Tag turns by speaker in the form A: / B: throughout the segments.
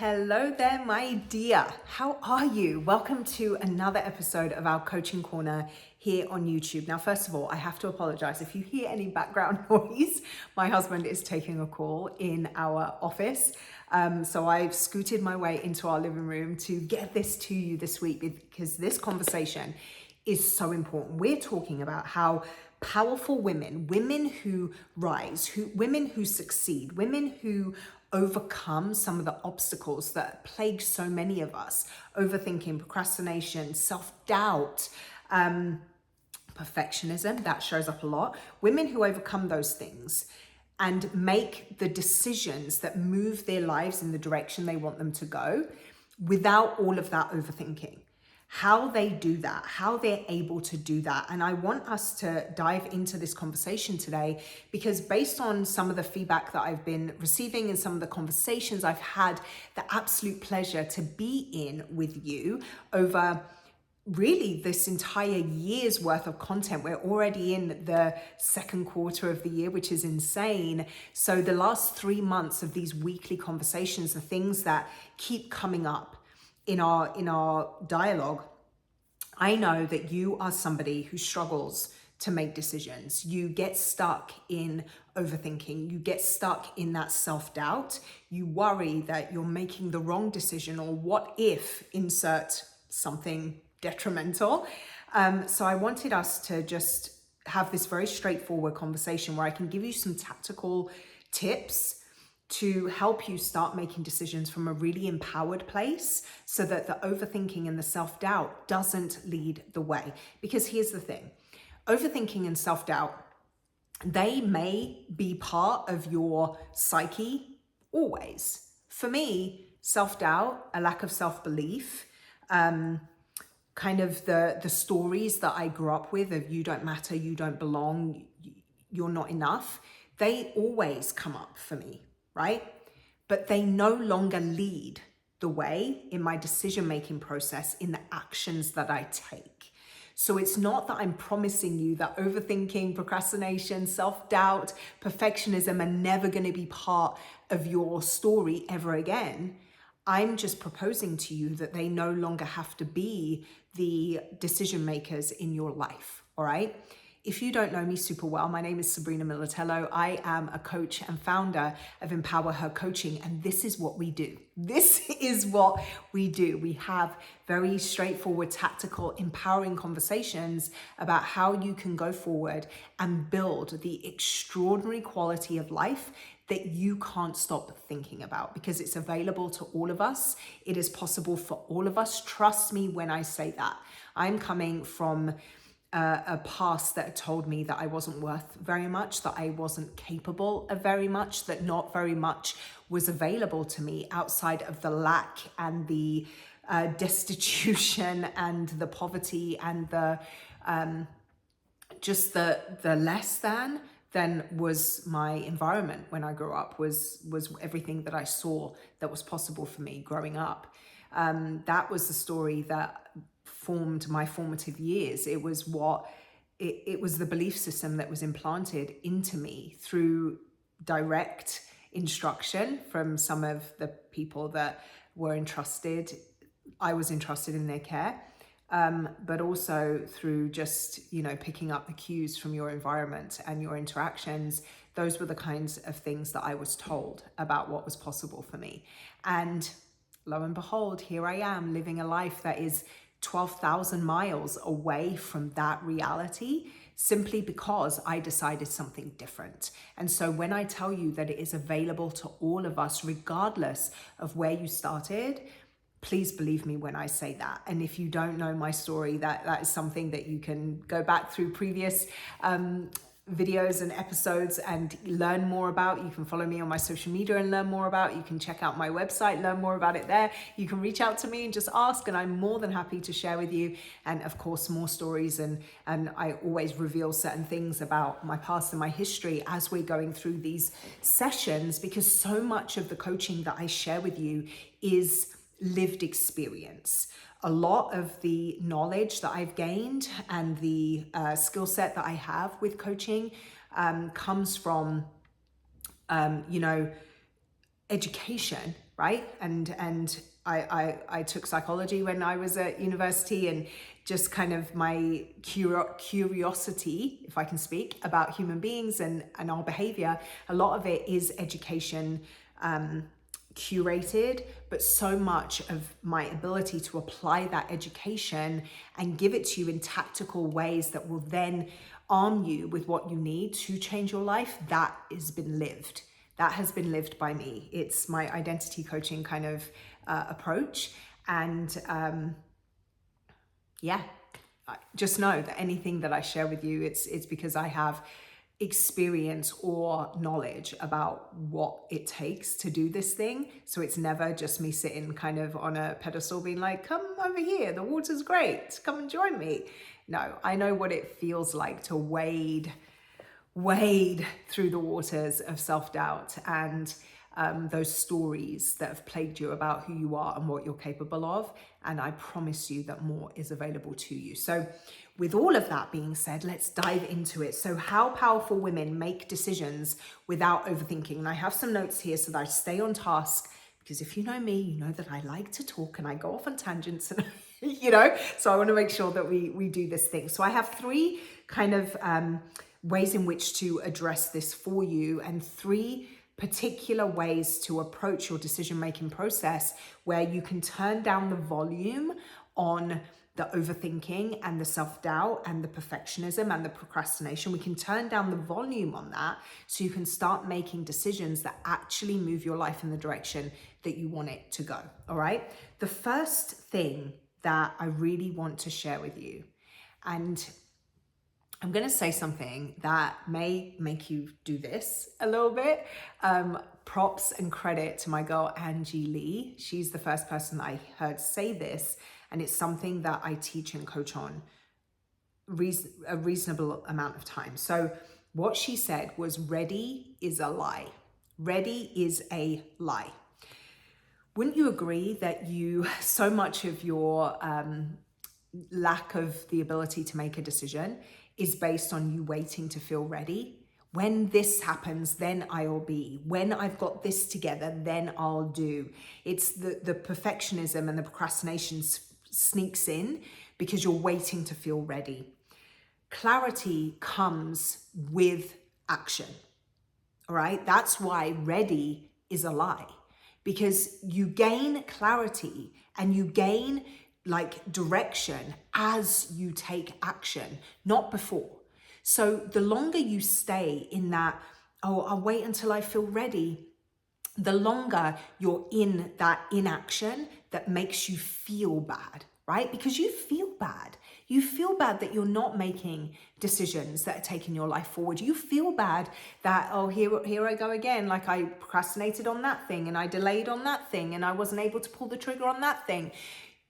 A: Hello there, my dear. How are you? Welcome to another episode of our Coaching Corner here on YouTube. Now, first of all, I have to apologize if you hear any background noise. My husband is taking a call in our office. So I've scooted my way into our living room to get this to you this week because this conversation is so important. We're talking about how powerful women who rise, women who succeed, women who overcome some of the obstacles that plague so many of us: overthinking, procrastination, self-doubt, perfectionism, that shows up a lot. Women who overcome those things and make the decisions that move their lives in the direction they want them to go without all of that overthinking. How they do that, how they're able to do that. And I want us to dive into this conversation today because based on some of the feedback that I've been receiving and some of the conversations I've had the absolute pleasure to be in with you over really this entire year's worth of content. We're already in the second quarter of the year, which is insane. So the last 3 months of these weekly conversations, the things that keep coming up in our dialogue, I know that you are somebody who struggles to make decisions. You get stuck in overthinking. You get stuck in that self-doubt. You worry that you're making the wrong decision, or what if insert something detrimental. So I wanted us to just have this very straightforward conversation where I can give you some tactical tips to help you start making decisions from a really empowered place so that the overthinking and the self-doubt doesn't lead the way. Because here's the thing, overthinking and self-doubt, they may be part of your psyche always. For me, self-doubt, a lack of self-belief, kind of the stories that I grew up with of you don't matter, you don't belong, you're not enough, they always come up for me. Right? But they no longer lead the way in my decision-making process, in the actions that I take. So it's not that I'm promising you that overthinking, procrastination, self-doubt, perfectionism are never going to be part of your story ever again. I'm just proposing to you that they no longer have to be the decision makers in your life. All right? If you don't know me super well, my name is Sabrina Militello. I am a coach and founder of Empower Her Coaching, and this is what we do. This is what we do. We have very straightforward, tactical, empowering conversations about how you can go forward and build the extraordinary quality of life that you can't stop thinking about, because it's available to all of us. It is possible for all of us. Trust me when I say that. I'm coming from a past that told me that I wasn't worth very much, that I wasn't capable of very much, that not very much was available to me outside of the lack and the destitution and the poverty and the just the less than was my environment when I grew up, was everything that I saw that was possible for me growing up. That was the story that formed my formative years. It was it was the belief system that was implanted into me through direct instruction from some of the people that were entrusted. I was entrusted in their care, but also through just, picking up the cues from your environment and your interactions. Those were the kinds of things that I was told about what was possible for me. And lo and behold, here I am living a life that is 12,000 miles away from that reality, simply because I decided something different. And so when I tell you that it is available to all of us, regardless of where you started, please believe me when I say that. And if you don't know my story, that is something that you can go back through previous videos and episodes and learn more about. You can follow me on my social media and learn more about. You can check out my website, learn more about it there. You can reach out to me and just ask, and I'm more than happy to share with you. And of course, more stories, and I always reveal certain things about my past and my history as we're going through these sessions, because so much of the coaching that I share with you is lived experience. A lot of the knowledge that I've gained and the skill set that I have with coaching comes from, education, right? And I took psychology when I was at university, and just kind of my curiosity, if I can speak, about human beings and our behavior, a lot of it is education curated, but so much of my ability to apply that education and give it to you in tactical ways that will then arm you with what you need to change your life, that has been lived. That has been lived by me. It's my identity coaching kind of approach. And yeah, just know that anything that I share with you, it's because I have experience or knowledge about what it takes to do this thing. So it's never just me sitting kind of on a pedestal being like, come over here, the water's great, come and join me. No, I know what it feels like to wade through the waters of self-doubt and those stories that have plagued you about who you are and what you're capable of. And I promise you that more is available to you. So with all of that being said, let's dive into it. So how powerful women make decisions without overthinking. And I have some notes here so that I stay on task, because if you know me, you know that I like to talk and I go off on tangents and so I want to make sure that we do this thing. So I have three kind of ways in which to address this for you, and three particular ways to approach your decision-making process where you can turn down the volume on the overthinking and the self-doubt and the perfectionism and the procrastination. We can turn down the volume on that so you can start making decisions that actually move your life in the direction that you want it to go. All right. The first thing that I really want to share with you, and I'm going to say something that may make you do this a little bit. Props and credit to my girl, Angie Lee. She's the first person that I heard say this. And it's something that I teach and coach on a reasonable amount of time. So what she said was, ready is a lie. Ready is a lie. Wouldn't you agree that so much of your lack of the ability to make a decision is based on you waiting to feel ready? When this happens, then I'll be. When I've got this together, then I'll do. It's the perfectionism and the procrastination sneaks in because you're waiting to feel ready. Clarity comes with action. All right? That's why ready is a lie, because you gain clarity and you gain direction as you take action, not before. So the longer you stay in that, oh, I'll wait until I feel ready, the longer you're in that inaction that makes you feel bad, right? Because you feel bad. You feel bad that you're not making decisions that are taking your life forward. You feel bad that, oh, here I go again. Like I procrastinated on that thing and I delayed on that thing and I wasn't able to pull the trigger on that thing.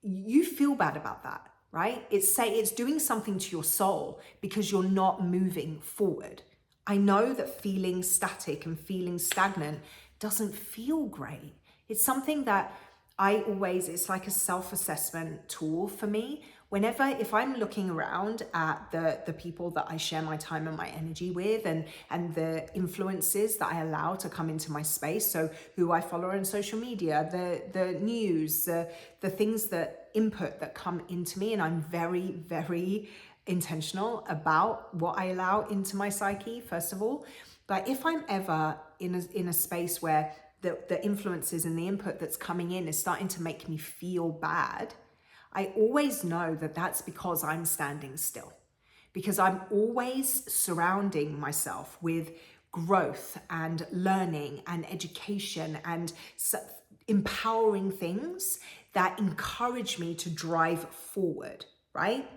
A: You feel bad about that, right? It's doing something to your soul because you're not moving forward. I know that feeling static and feeling stagnant doesn't feel great. It's something that it's like a self-assessment tool for me. If I'm looking around at the people that I share my time and my energy with and the influences that I allow to come into my space, so who I follow on social media, the news, the things input that come into me, and I'm very, very intentional about what I allow into my psyche, first of all. But if I'm ever in a space where the influences and the input that's coming in is starting to make me feel bad, I always know that that's because I'm standing still, because I'm always surrounding myself with growth and learning and education and empowering things that encourage me to drive forward, right?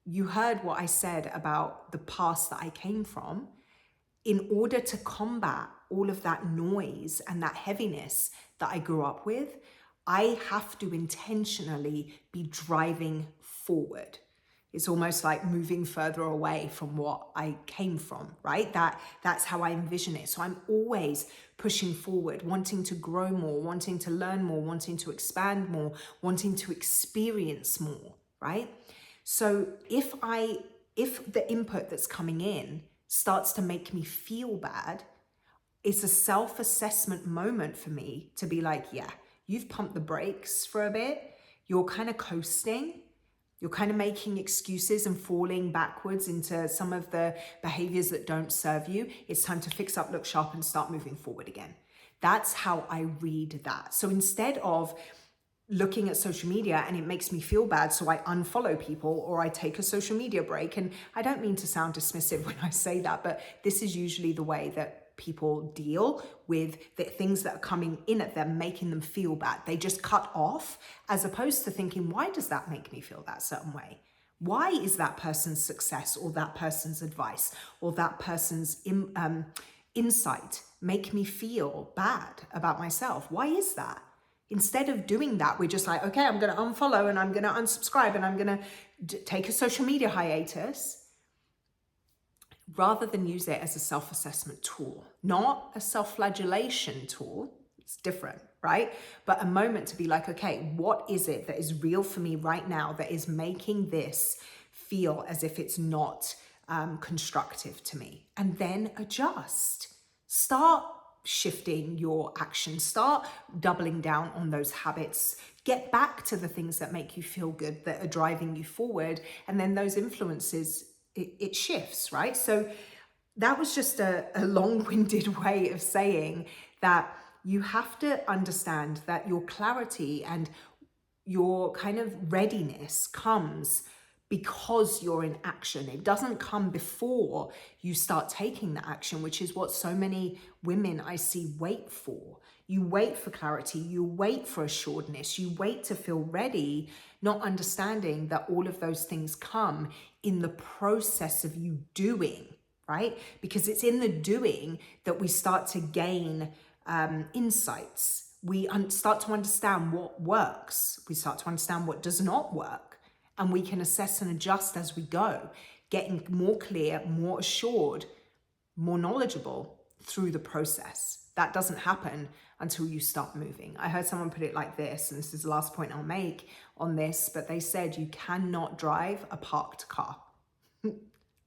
A: You heard what I said about the past that I came from. In order to combat all of that noise and that heaviness that I grew up with, I have to intentionally be driving forward. It's almost like moving further away from what I came from, right? That's how I envision it. So I'm always pushing forward, wanting to grow more, wanting to learn more, wanting to expand more, wanting to experience more, right? So if the input that's coming in starts to make me feel bad, it's a self-assessment moment for me to be like, yeah, you've pumped the brakes for a bit. You're kind of coasting. You're kind of making excuses and falling backwards into some of the behaviors that don't serve you. It's time to fix up, look sharp, and start moving forward again. That's how I read that. So instead of looking at social media and it makes me feel bad, so I unfollow people or I take a social media break. And I don't mean to sound dismissive when I say that, but this is usually the way that people deal with the things that are coming in at them, making them feel bad. They just cut off, as opposed to thinking, why does that make me feel that certain way? Why is that person's success or that person's advice or that person's insight make me feel bad about myself? Why is that? Instead of doing that, we're just like, okay, I'm going to unfollow and I'm going to unsubscribe and I'm going to take a social media hiatus, rather than use it as a self-assessment tool, not a self-flagellation tool. It's different, right? But a moment to be like, okay, what is it that is real for me right now that is making this feel as if it's not constructive to me? And then adjust. Start shifting your action, start doubling down on those habits, get back to the things that make you feel good, that are driving you forward, and then those influences, it shifts, right? So that was just a long-winded way of saying that you have to understand that your clarity and your kind of readiness comes because you're in action. It doesn't come before you start taking the action, which is what so many women I see wait for. You wait for clarity, you wait for assuredness, you wait to feel ready, not understanding that all of those things come in the process of you doing, right? Because it's in the doing that we start to gain insights. We start to understand what works. We start to understand what does not work. And we can assess and adjust as we go, getting more clear, more assured, more knowledgeable through the process. That doesn't happen until you start moving. I heard someone put it like this, and this is the last point I'll make on this, but they said you cannot drive a parked car,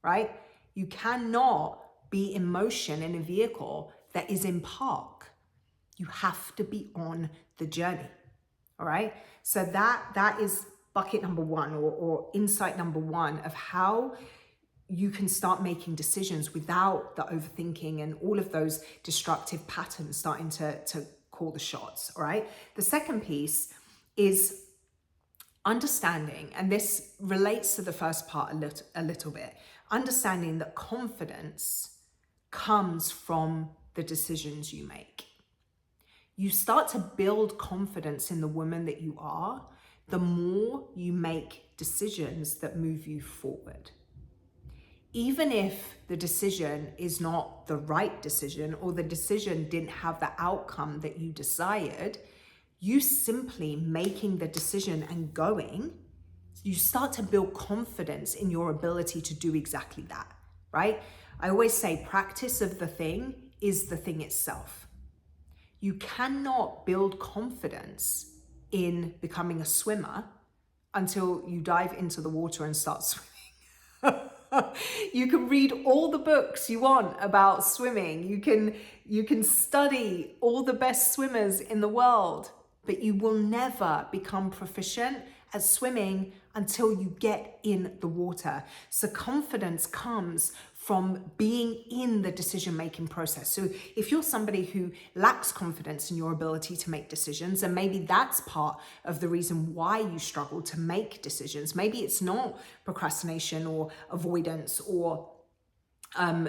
A: right? You cannot be in motion in a vehicle that is in park. You have to be on the journey, all right? So that is bucket number one, or insight number one of how you can start making decisions without the overthinking and all of those destructive patterns starting to call the shots, all right? The second piece is understanding, and this relates to the first part a little bit, understanding that confidence comes from the decisions you make. You start to build confidence in the woman that you are the more you make decisions that move you forward. Even if the decision is not the right decision, or the decision didn't have the outcome that you desired, you simply making the decision and going, you start to build confidence in your ability to do exactly that, right? I always say practice of the thing is the thing itself. You cannot build confidence in becoming a swimmer until you dive into the water and start swimming. You can read all the books you want about swimming. You can study all the best swimmers in the world, but you will never become proficient at swimming until you get in the water. So confidence comes from being in the decision-making process. So if you're somebody who lacks confidence in your ability to make decisions, and maybe that's part of the reason why you struggle to make decisions. Maybe it's not procrastination or avoidance or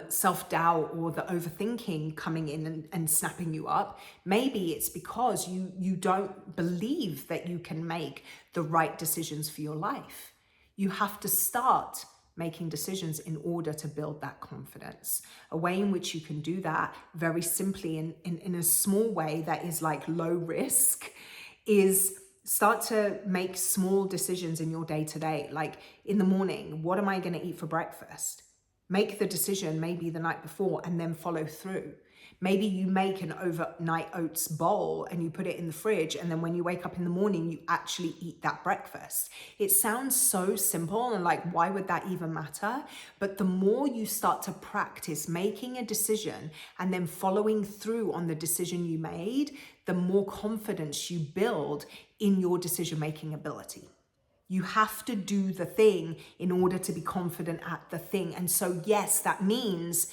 A: self-doubt or the overthinking coming in and snapping you up. Maybe it's because you don't believe that you can make the right decisions for your life. You have to start making decisions in order to build that confidence. A way in which you can do that very simply in a small way that is like low risk is start to make small decisions in your day-to-day. Like in the morning, what am I going to eat for breakfast? Make the decision maybe the night before and then follow through. Maybe you make an overnight oats bowl and you put it in the fridge, and then when you wake up in the morning, you actually eat that breakfast. It sounds so simple and like, why would that even matter? But the more you start to practice making a decision and then following through on the decision you made, the more confidence you build in your decision-making ability. You have to do the thing in order to be confident at the thing. And so, yes, that means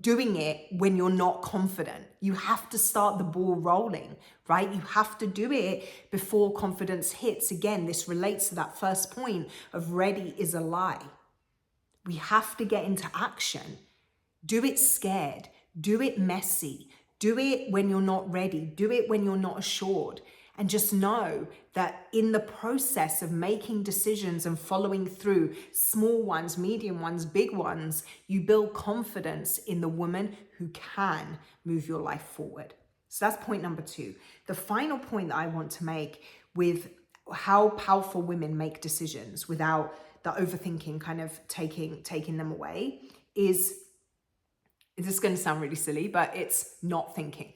A: doing it when you're not confident. You have to start the ball rolling, right? You have to do it before confidence hits. Again, this relates to that first point of ready is a lie. We have to get into action. Do it scared. Do it messy. Do it when you're not ready. Do it when you're not assured. And just know that in the process of making decisions and following through, small ones, medium ones, big ones, you build confidence in the woman who can move your life forward. So that's point number 2. The final point that I want to make with how powerful women make decisions without the overthinking kind of taking them away is, this is going to sound really silly, but it's not thinking.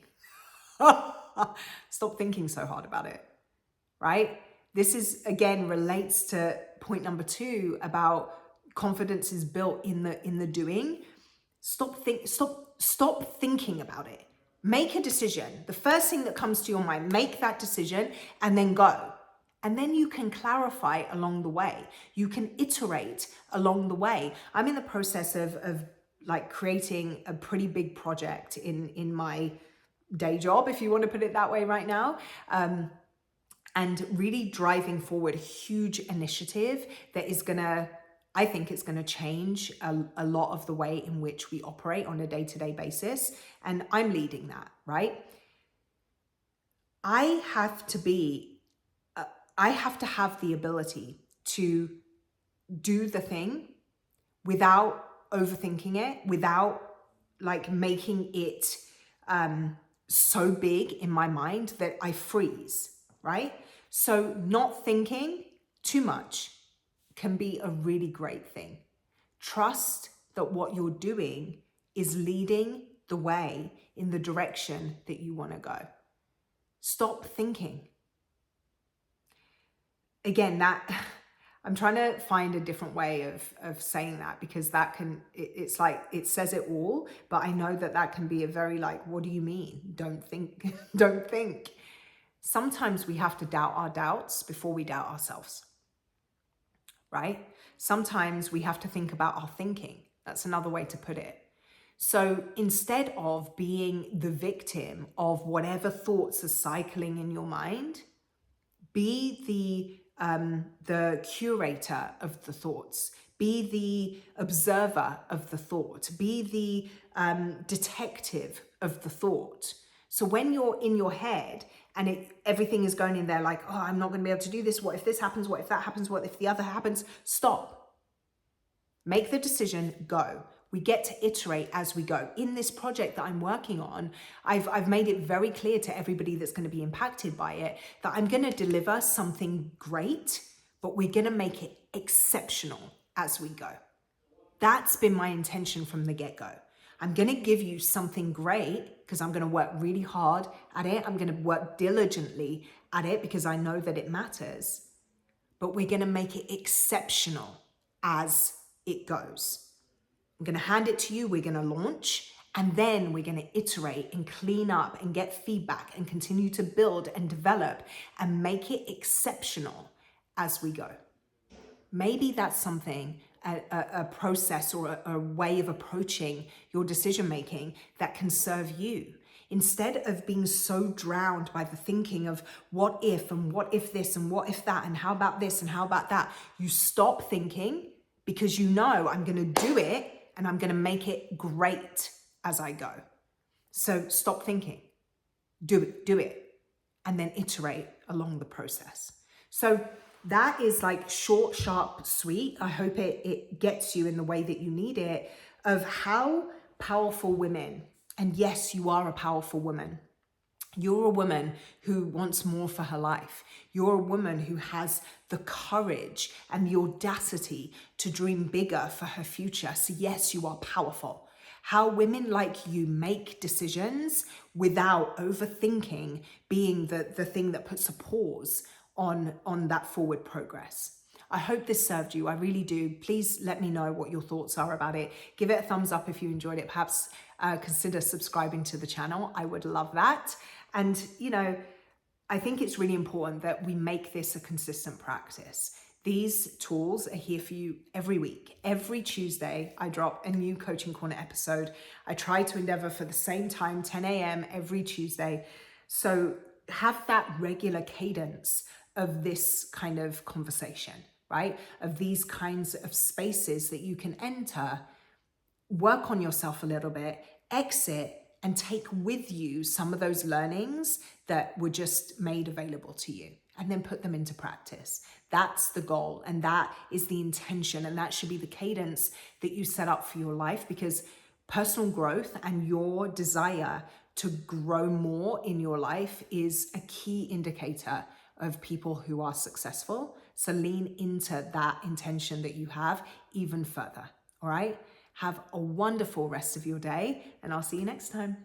A: Stop thinking so hard about it, right? This is, again, relates to point number 2 about confidence is built in the doing. Stop thinking about it. Make a decision. The first thing that comes to your mind, make that decision and then go. And then you can clarify along the way. You can iterate along the way. I'm in the process of like creating a pretty big project in my day job, if you want to put it that way right now, and really driving forward a huge initiative that is I think it's gonna change a lot of the way in which we operate on a day-to-day basis, and I'm leading that, right? I have to have the ability to do the thing without overthinking it, without like making it so big in my mind that I freeze, right? So not thinking too much can be a really great thing. Trust that what you're doing is leading the way in the direction that you want to go. Stop thinking. Again, I'm trying to find a different way of saying that, because it's like, it says it all, but I know that can be a very like, what do you mean? Don't think, don't think. Sometimes we have to doubt our doubts before we doubt ourselves, right? Sometimes we have to think about our thinking. That's another way to put it. So instead of being the victim of whatever thoughts are cycling in your mind, be the curator of the thoughts, be the observer of the thought, be the detective of the thought. So when you're in your head and everything is going in there like, oh, I'm not going to be able to do this. What if this happens? What if that happens? What if the other happens? Stop. Make the decision, go. We get to iterate as we go. In this project that I'm working on, I've made it very clear to everybody that's going to be impacted by it that I'm going to deliver something great, but we're going to make it exceptional as we go. That's been my intention from the get-go. I'm going to give you something great because I'm going to work really hard at it. I'm going to work diligently at it because I know that it matters, but we're going to make it exceptional as it goes. I'm going to hand it to you, we're going to launch, and then we're going to iterate and clean up and get feedback and continue to build and develop and make it exceptional as we go. Maybe that's something, a process or a way of approaching your decision making that can serve you. Instead of being so drowned by the thinking of what if and what if this and what if that and how about this and how about that, you stop thinking because you know I'm going to do it and I'm going to make it great as I go. So stop thinking, do it, and then iterate along the process. So that is like short, sharp, sweet. I hope it gets you in the way that you need it, of how powerful women, and yes, you are a powerful woman. You're a woman who wants more for her life. You're a woman who has the courage and the audacity to dream bigger for her future. So yes, you are powerful. how women like you make decisions without overthinking being the thing that puts a pause on that forward progress. I hope this served you. I really do. Please let me know what your thoughts are about it. Give it a thumbs up if you enjoyed it. Perhaps consider subscribing to the channel. I would love that. And, I think it's really important that we make this a consistent practice. These tools are here for you every week. Every Tuesday, I drop a new Coaching Corner episode. I try to endeavor for the same time, 10 a.m. every Tuesday. So have that regular cadence of this kind of conversation, right? Of these kinds of spaces that you can enter, work on yourself a little bit, exit, and take with you some of those learnings that were just made available to you, and then put them into practice. That's the goal, and that is the intention, and that should be the cadence that you set up for your life, because personal growth and your desire to grow more in your life is a key indicator of people who are successful. So lean into that intention that you have even further, all right? Have a wonderful rest of your day, and I'll see you next time.